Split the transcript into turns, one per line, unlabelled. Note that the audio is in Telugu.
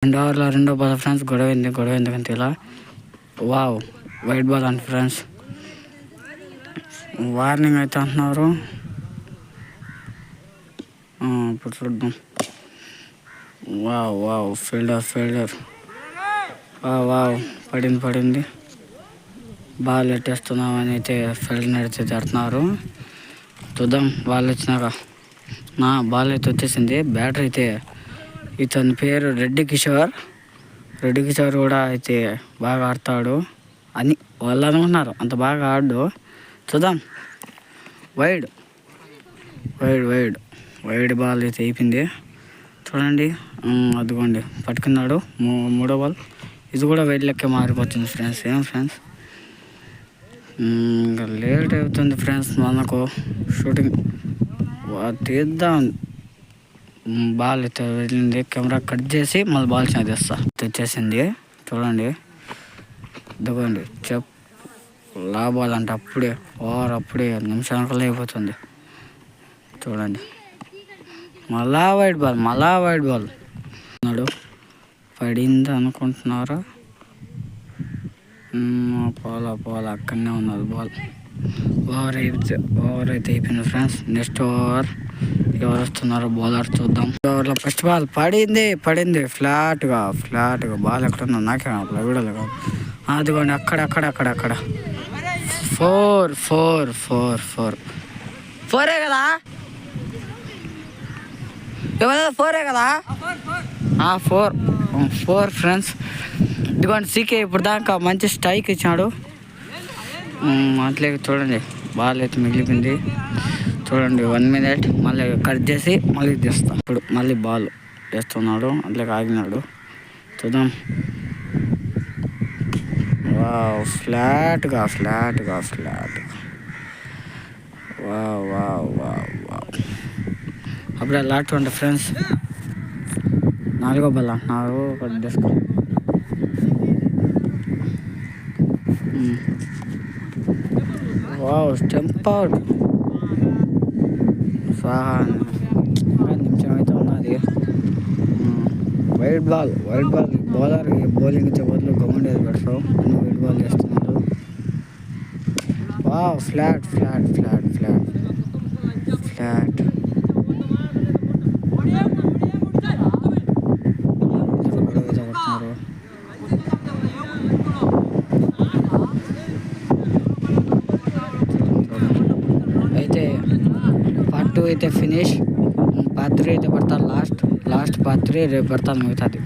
ఓవర్లో రెండో బాల్ ఫ్రెండ్స్. గొడవ ఎందుకంటే ఇలా వావ్ వైట్ బాల్ అండి ఫ్రెండ్స్. వార్నింగ్ అయితే అంటున్నారు. ఇప్పుడు చూద్దాం. వావ్ ఫీల్డర్ వావ్ పడింది. బాల్ ఎట్టేస్తున్నామని అయితే ఫీల్డ్ నడిచి తిడుతున్నారు. చూద్దాం బాల్ వచ్చినాక. బాల్ అయితే వచ్చేసింది. బ్యాటర్ అయితే ఇతని పేరు రెడ్డి కిషోర్ కూడా అయితే బాగా ఆడతాడు అని వాళ్ళు అనుకుంటున్నారు. అంత బాగా ఆడు. చూద్దాం. వైడ్ బాల్ అయితే అయిపోయింది. చూడండి అదిగోండి పట్టుకున్నాడు. మూడో బాల్. ఇది కూడా వైడ్ లెక్క మారిపోతుంది ఫ్రెండ్స్. ఫ్రెండ్స్ ఇంకా లేట్ అవుతుంది ఫ్రెండ్స్. మనకు షూటింగ్ తీద్దాం. బాల్ అయితే వెళ్ళింది. కెమెరా కట్ చేసి మళ్ళీ బాల్ చేస్తా. తెచ్చేసింది చూడండి. ఇదిగోండి లాభాలు అంటే అప్పుడే నిమిషానికల్లా అయిపోతుంది. చూడండి మళ్ళా వైట్ బాల్ అన్నాడు. పడింది అనుకుంటున్నారా? పోలా అక్కడనే ఉన్నది బాల్. ఓవర్ అయితే అయిపోయింది ఫ్రెండ్స్. నెక్స్ట్ ఓవర్ ఎవరు వస్తున్నారో బౌలర్ చూద్దాం. ఓవర్లో ఫస్ట్ బాల్ పడింది ఫ్లాట్గా బాల్ ఎక్కడున్నా నాకే వీడియోలో. అదిగోండి అక్కడ 4 కదా. 4 కదా. 4 ఫ్రెండ్స్. ఇదిగోండి సీకే ఇప్పుడు దాకా మంచి స్ట్రైక్ ఇచ్చాడు. అట్లే చూడండి బాల్ అయితే మిగిలిపోయింది. చూడండి 1 minute మళ్ళీ కట్ చేసి మళ్ళీ తీస్తా. ఇప్పుడు మళ్ళీ బాల్ వేస్తున్నాడు. అట్లే ఆగినాడు. చూద్దాం. ఫ్లాట్గా అప్పుడే లాట్ ఉండే ఫ్రెండ్స్. 4వ బాల్ అంటున్నారు. కట్ చేసుకో. Stump out. నిమిషం అయితే ఉన్నది. వైట్ బాల్ బౌలర్ బౌలింగ్ ఇచ్చే బదులు గవర్నమెంట్ పెట్టరు. వైట్ బాల్ చేస్తున్నాడు. ఫ్లాట్ అయితే పార్ట్ 2 అయితే ఫినిష్. పార్ట్ 3 అయితే పడతాను. లాస్ట్ పార్ట్ 3 రేపు పడతాను మిగతాది.